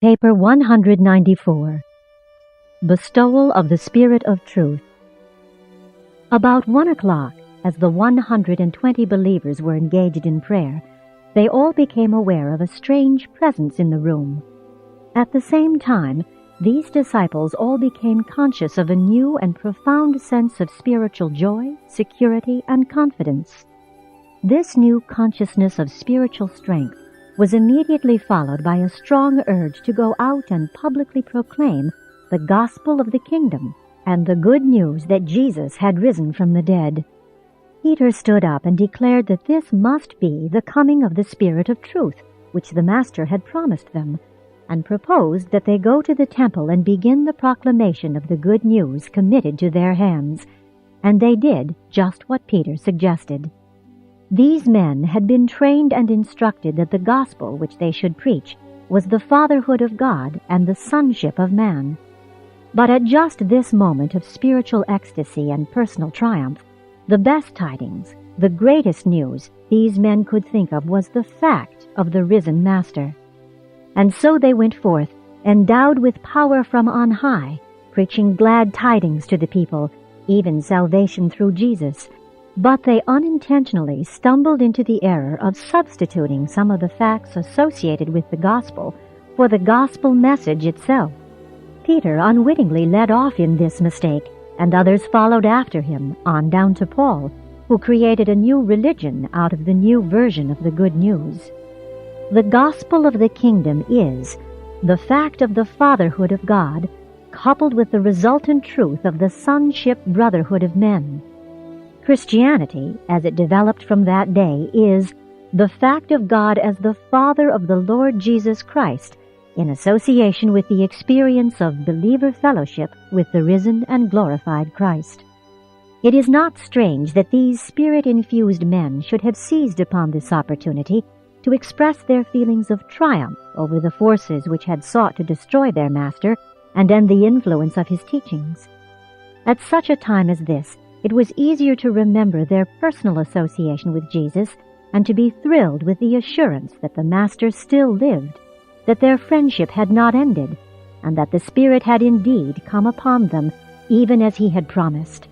Paper 194. Bestowal of the Spirit of Truth. About 1 o'clock, as the 120 believers were engaged in prayer, they all became aware of a strange presence in the room. At the same time, these disciples all became conscious of a new and profound sense of spiritual joy, security, and confidence. This new consciousness of spiritual strength was immediately followed by a strong urge to go out and publicly proclaim the gospel of the kingdom and the good news that Jesus had risen from the dead. Peter stood up and declared that this must be the coming of the Spirit of truth, which the Master had promised them, and proposed that they go to the temple and begin the proclamation of the good news committed to their hands, and they did just what Peter suggested. These men had been trained and instructed that the gospel which they should preach was the fatherhood of God and the sonship of man. But at just this moment of spiritual ecstasy and personal triumph, the best tidings, the greatest news these men could think of was the fact of the risen Master. And so they went forth, endowed with power from on high, preaching glad tidings to the people, even salvation through Jesus. But they unintentionally stumbled into the error of substituting some of the facts associated with the gospel for the gospel message itself. Peter unwittingly led off in this mistake, and others followed after him, on down to Paul, who created a new religion out of the new version of the good news. The gospel of the kingdom is the fact of the fatherhood of God, coupled with the resultant truth of the sonship brotherhood of men. Christianity, as it developed from that day, is the fact of God as the Father of the Lord Jesus Christ, in association with the experience of believer fellowship with the risen and glorified Christ. It is not strange that these Spirit-infused men should have seized upon this opportunity to express their feelings of triumph over the forces which had sought to destroy their Master and end the influence of his teachings. At such a time as this, it was easier to remember their personal association with Jesus and to be thrilled with the assurance that the Master still lived, that their friendship had not ended, and that the Spirit had indeed come upon them even as he had promised.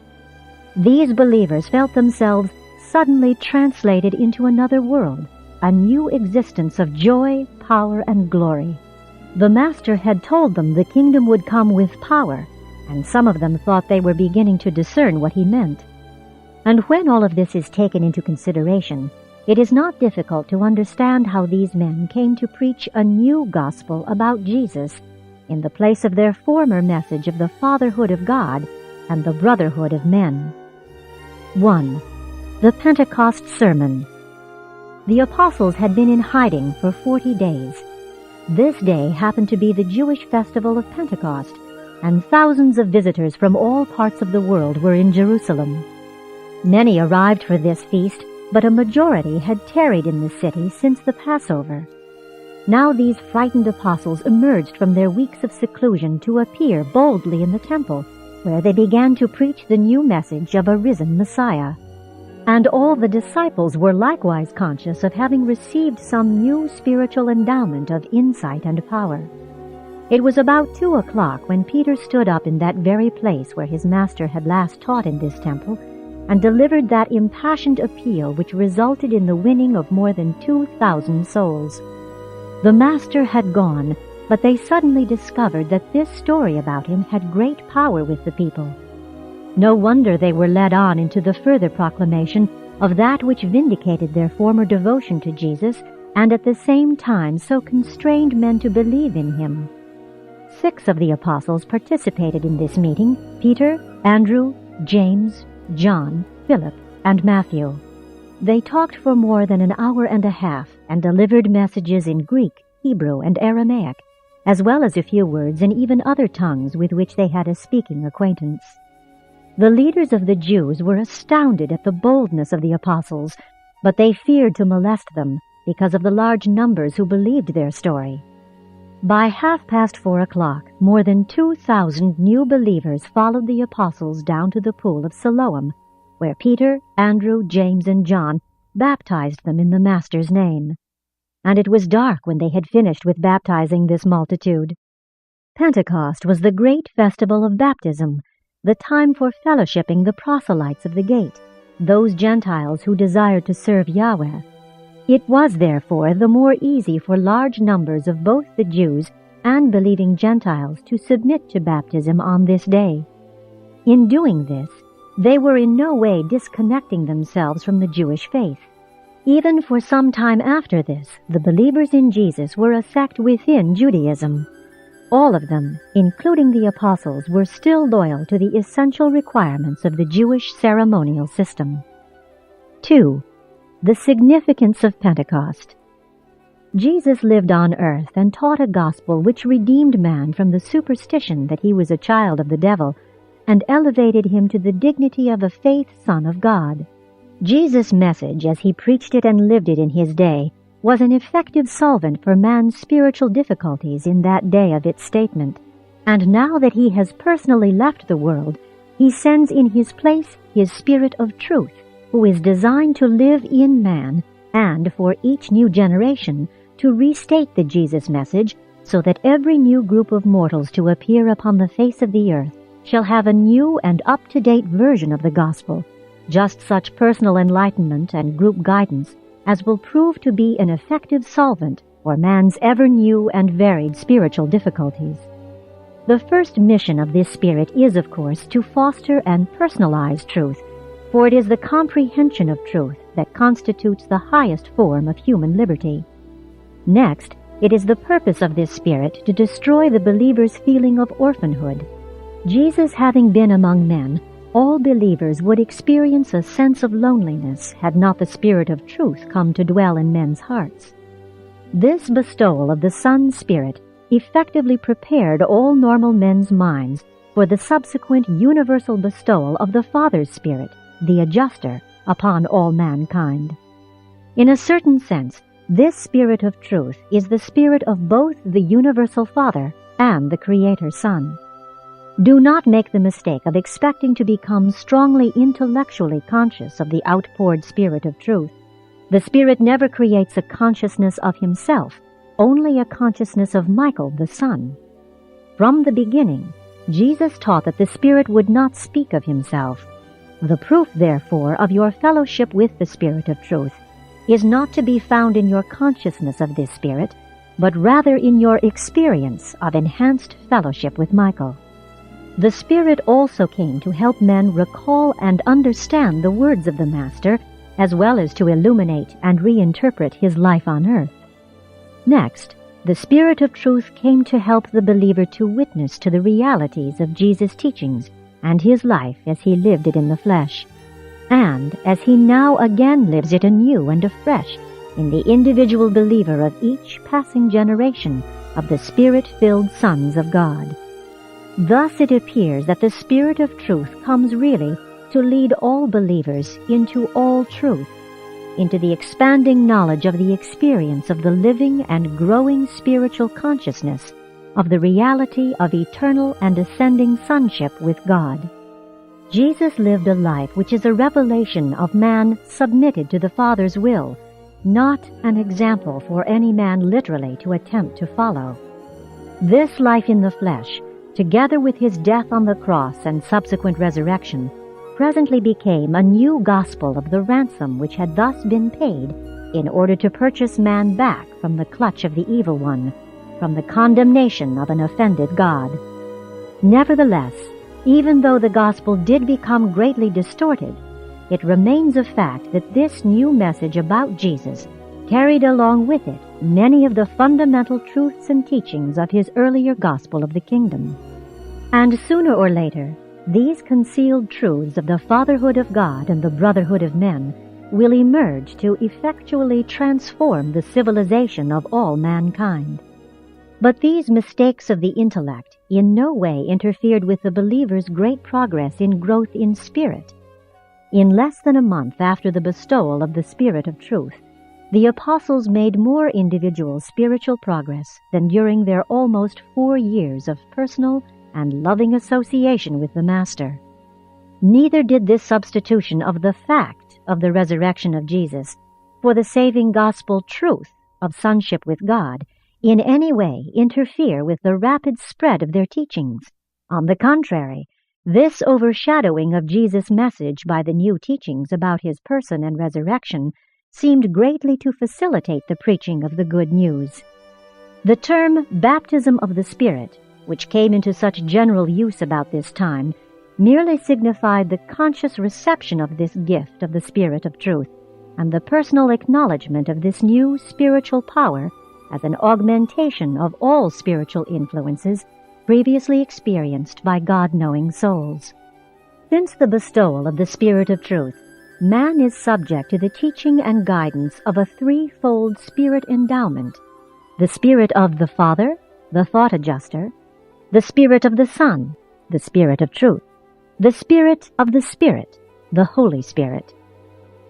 These believers felt themselves suddenly translated into another world, a new existence of joy, power, and glory. The Master had told them the kingdom would come with power, and some of them thought they were beginning to discern what he meant. And when all of this is taken into consideration, it is not difficult to understand how these men came to preach a new gospel about Jesus in the place of their former message of the fatherhood of God and the brotherhood of men. 1. The Pentecost Sermon. The apostles had been in hiding for 40 days. This day happened to be the Jewish festival of Pentecost, and thousands of visitors from all parts of the world were in Jerusalem. Many arrived for this feast, but a majority had tarried in the city since the Passover. Now these frightened apostles emerged from their weeks of seclusion to appear boldly in the temple, where they began to preach the new message of a risen Messiah. And all the disciples were likewise conscious of having received some new spiritual endowment of insight and power. It was about 2 o'clock when Peter stood up in that very place where his Master had last taught in this temple, and delivered that impassioned appeal which resulted in the winning of more than 2,000 souls. The Master had gone, but they suddenly discovered that this story about him had great power with the people. No wonder they were led on into the further proclamation of that which vindicated their former devotion to Jesus, and at the same time so constrained men to believe in him. 6 of the apostles participated in this meeting: Peter, Andrew, James, John, Philip, and Matthew. They talked for more than an hour and a half and delivered messages in Greek, Hebrew, and Aramaic, as well as a few words in even other tongues with which they had a speaking acquaintance. The leaders of the Jews were astounded at the boldness of the apostles, but they feared to molest them because of the large numbers who believed their story. By 4:30 o'clock, more than 2,000 new believers followed the apostles down to the pool of Siloam, where Peter, Andrew, James, and John baptized them in the Master's name. and it was dark when they had finished with baptizing this multitude. Pentecost was the great festival of baptism, the time for fellowshipping the proselytes of the gate, those Gentiles who desired to serve Yahweh. It was therefore the more easy for large numbers of both the Jews and believing Gentiles to submit to baptism on this day. In doing this, they were in no way disconnecting themselves from the Jewish faith. Even for some time after this, the believers in Jesus were a sect within Judaism. All of them, including the apostles, were still loyal to the essential requirements of the Jewish ceremonial system. 2. The significance of Pentecost. Jesus lived on earth and taught a gospel which redeemed man from the superstition that he was a child of the devil and elevated him to the dignity of a faith son of God. Jesus' message, as he preached it and lived it in his day, was an effective solvent for man's spiritual difficulties in that day of its statement, and now that he has personally left the world, he sends in his place his Spirit of truth, who is designed to live in man and, for each new generation, to restate the Jesus message so that every new group of mortals to appear upon the face of the earth shall have a new and up-to-date version of the gospel, just such personal enlightenment and group guidance as will prove to be an effective solvent for man's ever-new and varied spiritual difficulties. The first mission of this Spirit is, of course, to foster and personalize truth, for it is the comprehension of truth that constitutes the highest form of human liberty. Next, it is the purpose of this Spirit to destroy the believer's feeling of orphanhood. Jesus having been among men, all believers would experience a sense of loneliness had not the Spirit of truth come to dwell in men's hearts. This bestowal of the Son's Spirit effectively prepared all normal men's minds for the subsequent universal bestowal of the Father's Spirit, the Adjuster, upon all mankind. In a certain sense, this Spirit of truth is the Spirit of both the Universal Father and the Creator Son. Do not make the mistake of expecting to become strongly intellectually conscious of the outpoured Spirit of truth. The Spirit never creates a consciousness of himself, only a consciousness of Michael the Son. From the beginning, Jesus taught that the Spirit would not speak of himself. The proof, therefore, of your fellowship with the Spirit of truth is not to be found in your consciousness of this Spirit, but rather in your experience of enhanced fellowship with Michael. The Spirit also came to help men recall and understand the words of the Master, as well as to illuminate and reinterpret his life on earth. Next, the Spirit of truth came to help the believer to witness to the realities of Jesus' teachings and his life as he lived it in the flesh, and as he now again lives it anew and afresh in the individual believer of each passing generation of the Spirit-filled sons of God. Thus it appears that the Spirit of truth comes really to lead all believers into all truth, into the expanding knowledge of the experience of the living and growing spiritual consciousness of the reality of eternal and ascending sonship with God. Jesus lived a life which is a revelation of man submitted to the Father's will, not an example for any man literally to attempt to follow. This life in the flesh, together with his death on the cross and subsequent resurrection, presently became a new gospel of the ransom which had thus been paid in order to purchase man back from the clutch of the evil one, from the condemnation of an offended God. Nevertheless, even though the gospel did become greatly distorted, it remains a fact that this new message about Jesus carried along with it many of the fundamental truths and teachings of his earlier gospel of the kingdom. And sooner or later, these concealed truths of the fatherhood of God and the brotherhood of men will emerge to effectually transform the civilization of all mankind. But these mistakes of the intellect in no way interfered with the believer's great progress in growth in spirit. In less than a month after the bestowal of the Spirit of truth, the apostles made more individual spiritual progress than during their almost 4 years of personal and loving association with the Master. Neither did this substitution of the fact of the resurrection of Jesus for the saving gospel truth of sonship with God, in any way interfere with the rapid spread of their teachings. On the contrary, this overshadowing of Jesus' message by the new teachings about his person and resurrection seemed greatly to facilitate the preaching of the good news. The term baptism of the Spirit, which came into such general use about this time, merely signified the conscious reception of this gift of the Spirit of truth, and the personal acknowledgement of this new spiritual power as an augmentation of all spiritual influences previously experienced by God-knowing souls. Since the bestowal of the Spirit of truth, man is subject to the teaching and guidance of a threefold Spirit endowment: the Spirit of the Father, the Thought Adjuster; the Spirit of the Son, the Spirit of truth; the Spirit of the Spirit, the Holy Spirit.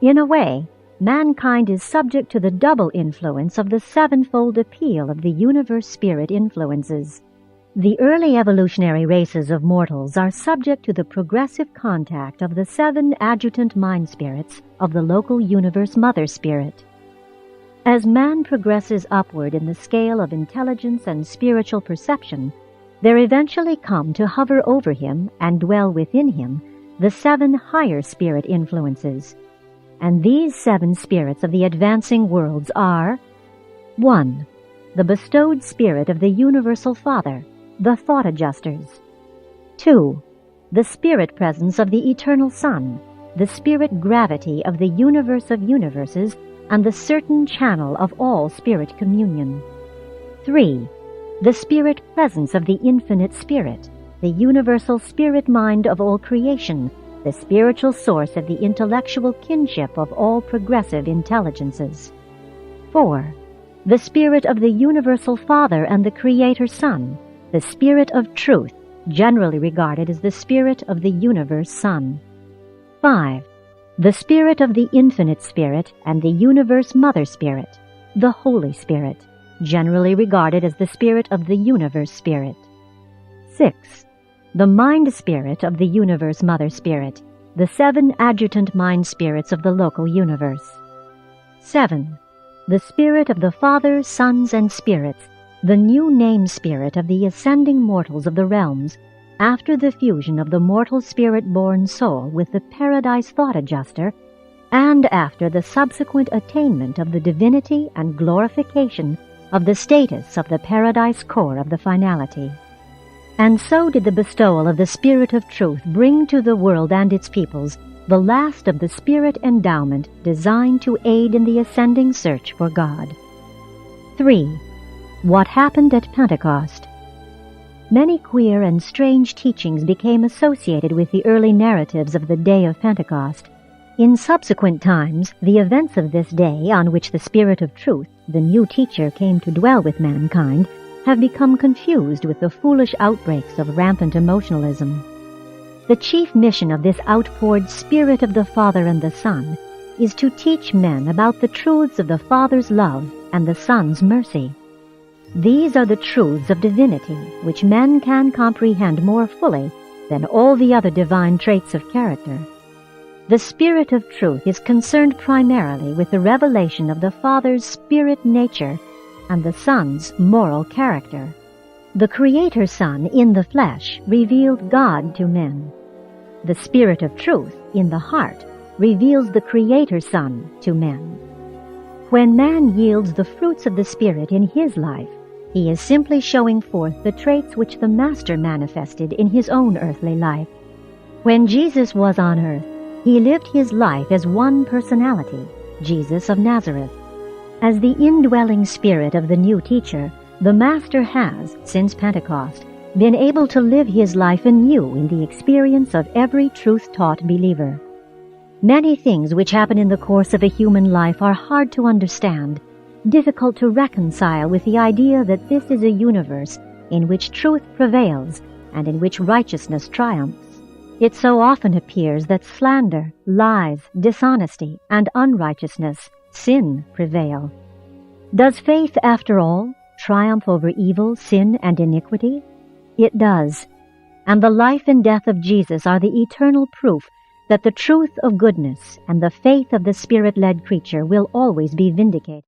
In a way, mankind is subject to the double influence of the sevenfold appeal of the universe spirit influences. The early evolutionary races of mortals are subject to the progressive contact of the 7 adjutant mind spirits of the local universe mother spirit. As man progresses upward in the scale of intelligence and spiritual perception, there eventually come to hover over him and dwell within him the 7 higher spirit influences. And these 7 spirits of the advancing worlds are: 1. The bestowed spirit of the Universal Father, the Thought Adjusters; 2. The spirit presence of the Eternal Son, the spirit gravity of the universe of universes, and the certain channel of all spirit communion; 3. The spirit presence of the Infinite Spirit, the universal spirit mind of all creation, the spiritual source of the intellectual kinship of all progressive intelligences; 4. The spirit of the Universal Father and the Creator Son, the Spirit of Truth, generally regarded as the Spirit of the Universe Son; 5. The Spirit of the Infinite Spirit and the Universe Mother Spirit, the Holy Spirit, generally regarded as the Spirit of the Universe Spirit; 6. The Mind Spirit of the Universe Mother Spirit, the 7 adjutant mind spirits of the local universe; 7. The Spirit of the Father, Sons, and Spirits, the new name spirit of the ascending mortals of the realms, after the fusion of the mortal spirit-born soul with the Paradise Thought Adjuster, and after the subsequent attainment of the divinity and glorification of the status of the Paradise core of the finality. And so did the bestowal of the Spirit of Truth bring to the world and its peoples the last of the Spirit endowment designed to aid in the ascending search for God. 3. What happened at Pentecost? Many queer and strange teachings became associated with the early narratives of the day of Pentecost. In subsequent times, the events of this day on which the Spirit of Truth, the new teacher, came to dwell with mankind, have become confused with the foolish outbreaks of rampant emotionalism. The chief mission of this outpoured Spirit of the Father and the Son is to teach men about the truths of the Father's love and the Son's mercy. These are the truths of divinity which men can comprehend more fully than all the other divine traits of character. The Spirit of Truth is concerned primarily with the revelation of the Father's spirit nature and the Son's moral character. The Creator Son in the flesh revealed God to men. The Spirit of Truth in the heart reveals the Creator Son to men. When man yields the fruits of the Spirit in his life, he is simply showing forth the traits which the Master manifested in his own earthly life. When Jesus was on earth, he lived his life as one personality, Jesus of Nazareth. As the indwelling Spirit of the new teacher, the Master has, since Pentecost, been able to live his life anew in the experience of every truth-taught believer. Many things which happen in the course of a human life are hard to understand, difficult to reconcile with the idea that this is a universe in which truth prevails and in which righteousness triumphs. It so often appears that slander, lies, dishonesty, and unrighteousness, sin, prevail. Does faith, after all, triumph over evil, sin, and iniquity? It does, and the life and death of Jesus are the eternal proof that the truth of goodness and the faith of the Spirit-led creature will always be vindicated.